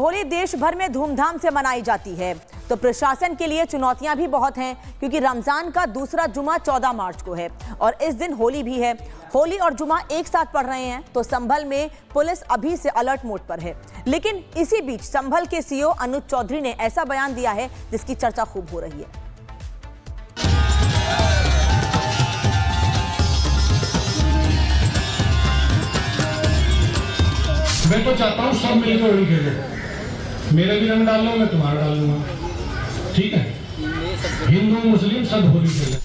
होली देश भर में धूमधाम से मनाई जाती है, तो प्रशासन के लिए चुनौतियां भी बहुत हैं, क्योंकि रमजान का दूसरा जुमा 14 मार्च को है और इस दिन होली भी है। होली और जुमा एक साथ पड़ रहे हैं, तो संभल में पुलिस अभी से अलर्ट मोड पर है। लेकिन इसी बीच संभल के सीओ अनुज चौधरी ने ऐसा बयान दिया है जिसकी चर्चा खूब हो रही है। मैं तो चाहता हूँ सब मिलकर होली खेलो, मेरे भी रंग डाल लो, मैं तुम्हारा डाल लूंगा, ठीक है? हिंदू मुस्लिम सब होली खेलो।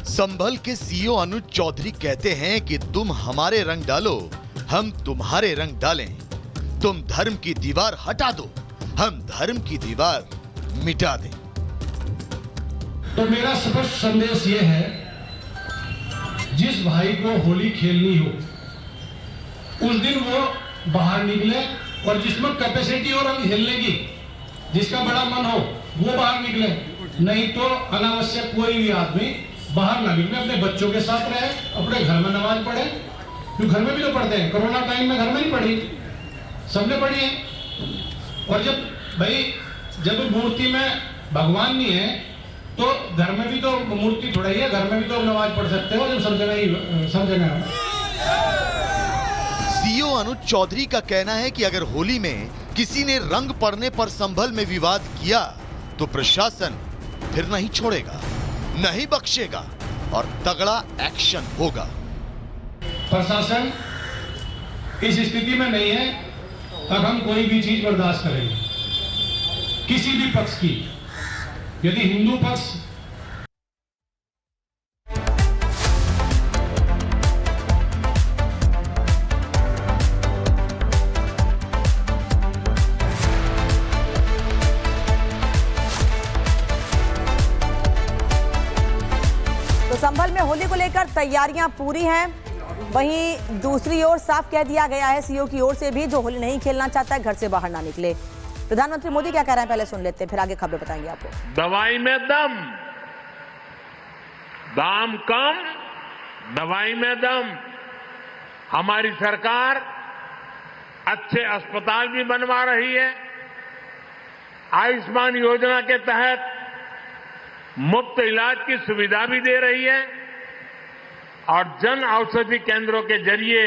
संभल के सीओ अनुज चौधरी कहते हैं कि तुम हमारे रंग डालो, हम तुम्हारे रंग डालें। तुम धर्म की दीवार हटा दो, हम धर्म की दीवार मिटा दें। तो मेरा स्पष्ट संदेश ये है, जिस भाई को होली खेलनी हो उस दिन वो बाहर निकले, और जिसमें कैपेसिटी और रंग खेलने की, जिसका बड़ा मन हो वो बाहर निकले। नहीं तो अनावश्यक कोई भी आदमी बाहर ना निकले, अपने बच्चों के साथ रहे, अपने घर में नमाज पढ़े, क्योंकि घर में भी तो पढ़ते हैं। कोरोना टाइम में घर में नहीं पढ़ी, सबने पढ़ी है। और जब मूर्ति में भगवान नहीं है तो घर में भी तो मूर्ति थोड़ा ही है, घर में भी तो नमाज पढ़ सकते हो, जब सब जगह सीओ अनुज चौधरी का कहना है कि अगर होली में किसी ने रंग पड़ने पर संभल में विवाद किया तो प्रशासन फिर नहीं छोड़ेगा, नहीं बख्शेगा और तगड़ा एक्शन होगा। प्रशासन इस स्थिति में नहीं है अब हम कोई भी चीज बर्दाश्त करेंगे, किसी भी पक्ष की। यदि हिंदू पक्ष तो संभल में होली को लेकर तैयारियां पूरी हैं। वहीं दूसरी ओर साफ कह दिया गया है सीओ की ओर से भी, जो होली नहीं खेलना चाहता है घर से बाहर ना निकले। प्रधानमंत्री मोदी क्या कह रहे हैं पहले सुन लेते हैं, फिर आगे खबरें बताएंगे आपको। दवाई में दम, दाम कम, दवाई में दम। हमारी सरकार अच्छे अस्पताल भी बनवा रही है। आयुष्मान योजना के तहत मुफ्त इलाज की सुविधा भी दे रही है और जन औषधि केंद्रों के जरिए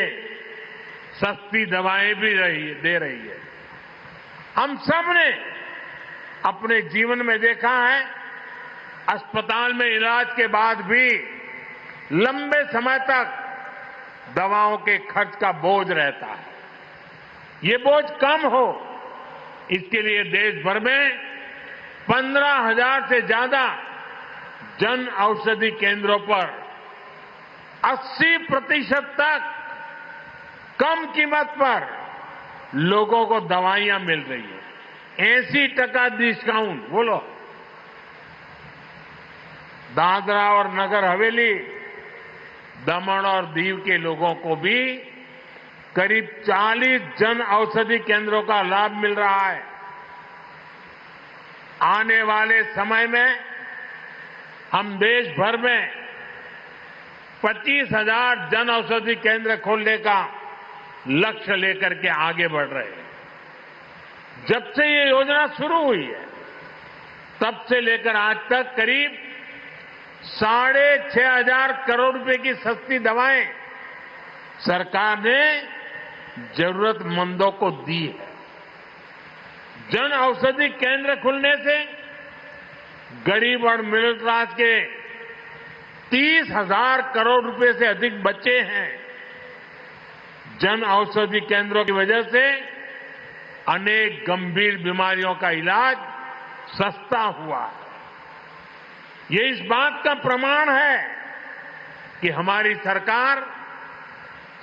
सस्ती दवाएं भी दे रही है। हम सब ने अपने जीवन में देखा है, अस्पताल में इलाज के बाद भी लंबे समय तक दवाओं के खर्च का बोझ रहता है। ये बोझ कम हो, इसके लिए देश भर में 15,000 से ज्यादा जन औषधि केंद्रों पर 80% तक कम कीमत पर लोगों को दवाइयां मिल रही है। 80% डिस्काउंट। बोलो, दादरा और नगर हवेली, दमन और दीव के लोगों को भी करीब 40 जन औषधि केंद्रों का लाभ मिल रहा है। आने वाले समय में हम देश भर में 25,000 जन औषधि केंद्र खोलने का लक्ष्य लेकर के आगे बढ़ रहे हैं। जब से ये योजना शुरू हुई है तब से लेकर आज तक करीब 6,500 करोड़ रुपए की सस्ती दवाएं सरकार ने जरूरतमंदों को दी है। जन औषधि केंद्र खुलने से गरीब और मिडिल क्लास के 30,000 करोड़ रुपए से अधिक बचे हैं। जन औषधि केंद्रों की वजह से अनेक गंभीर बीमारियों का इलाज सस्ता हुआ है। ये इस बात का प्रमाण है कि हमारी सरकार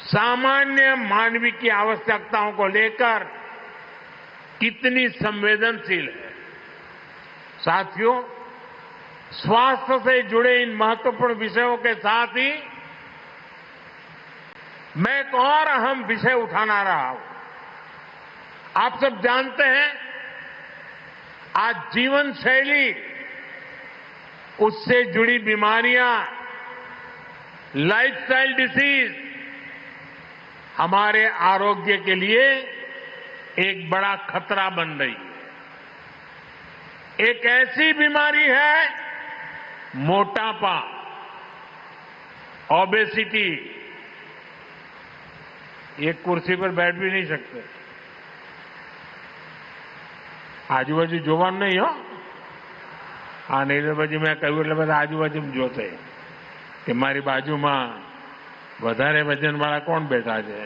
सामान्य मानवीय की आवश्यकताओं को लेकर कितनी संवेदनशील है। साथियों, स्वास्थ्य से जुड़े इन महत्वपूर्ण विषयों के साथ ही मैं एक और अहम विषय उठाना रहा हूं। आप सब जानते हैं, आज जीवन शैली, उससे जुड़ी बीमारियां, लाइफस्टाइल डिसीज हमारे आरोग्य के लिए एक बड़ा खतरा बन रही है। एक ऐसी बीमारी है, मोटापा, ओबेसिटी। एक कुर्सी पर बैठ भी नहीं सकते। આજુબાજુ જોવાનું નહીં હો. નહીં તો પછી મેં કહ્યું એટલે બધા આજુબાજુ જોતે કે મારી બાજુમાં વધારે વજનવાળા કોણ બેઠા છે.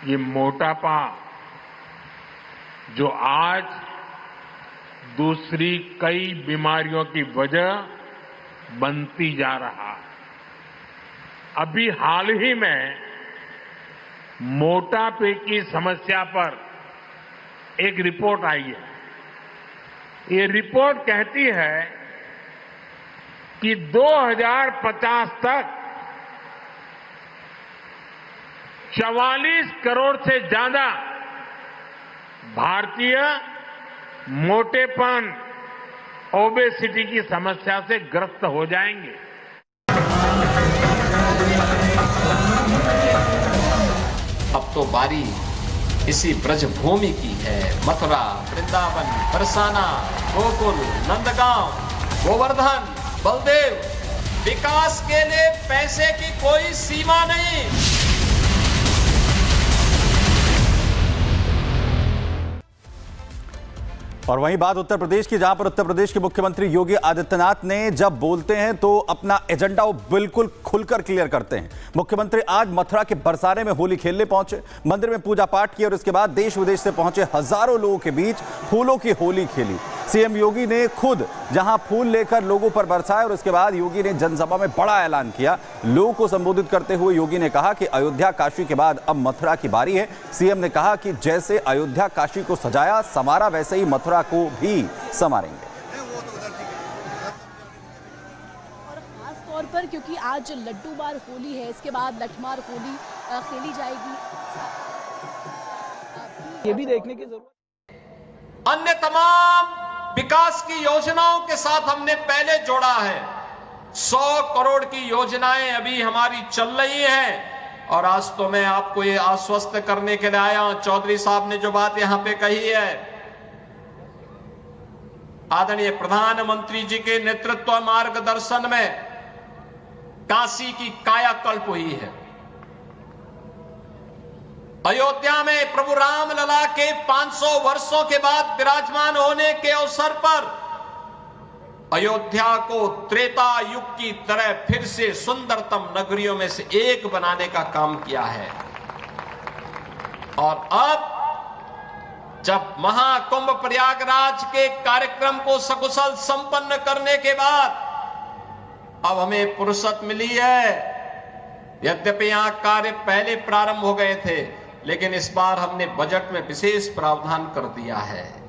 ये मोटापा जो आज दूसरी कई बीमारियों की वजह बनती जा रहा है. अभी हाल ही में मोटापे की समस्या पर एक रिपोर्ट आई है. ये रिपोर्ट कहती है कि 2050 तक 44 करोड़ से ज्यादा भारतीय मोटेपन, ओबेसिटी की समस्या से ग्रस्त हो जाएंगे. अब तो बारी इसी ब्रजभूमि की है. मथुरा, वृंदावन, बरसाना, गोकुल, नंदगांव, गोवर्धन, बलदेव. विकास के लिए पैसे की कोई सीमा नहीं. और वहीं बात उत्तर प्रदेश की, जहां पर उत्तर प्रदेश के मुख्यमंत्री योगी आदित्यनाथ ने जब बोलते हैं तो अपना एजेंडा वो बिल्कुल खुलकर क्लियर करते हैं. मुख्यमंत्री आज मथुरा के बरसाने में होली खेलने पहुंचे, मंदिर में पूजा पाठ किया और उसके बाद देश विदेश से पहुंचे हजारों लोगों के बीच फूलों की होली खेली. सीएम योगी ने खुद जहां फूल लेकर लोगों पर बरसाए और उसके बाद योगी ने जनसभा में बड़ा ऐलान किया. लोगों को संबोधित करते हुए योगी ने कहा कि अयोध्या काशी के बाद अब मथुरा की बारी है. सीएम ने कहा कि जैसे अयोध्या काशी को सजाया संवारा, वैसे ही मथुरा को भी संवारेंगे. और खास तौर पर क्योंकि आज लड्डू बार होली है, इसके बाद लठमार होली खेली जाएगी. ये भी देखने की जरूरत. अन्य तमाम विकास की योजनाओं के साथ हमने पहले जोड़ा है. 100 करोड़ की योजनाएं अभी हमारी चल रही हैं. और आज तो मैं आपको ये आश्वस्त करने के लिए आया हूं. चौधरी साहब ने जो बात यहां पे कही है, आदरणीय प्रधानमंत्री जी के नेतृत्व मार्गदर्शन में काशी की कायाकल्प हुई है. अयोध्या में प्रभु राम लला के 500 वर्षों के बाद विराजमान होने के अवसर पर अयोध्या को त्रेता युग की तरह फिर से सुंदरतम नगरियों में से एक बनाने का काम किया है. और अब जब महाकुंभ प्रयागराज के कार्यक्रम को सकुशल संपन्न करने के बाद अब हमें फुर्सत मिली है. यद्यपि यहां कार्य पहले प्रारंभ हो गए थे, लेकिन इस बार हमने बजट में विशेष प्रावधान कर दिया है.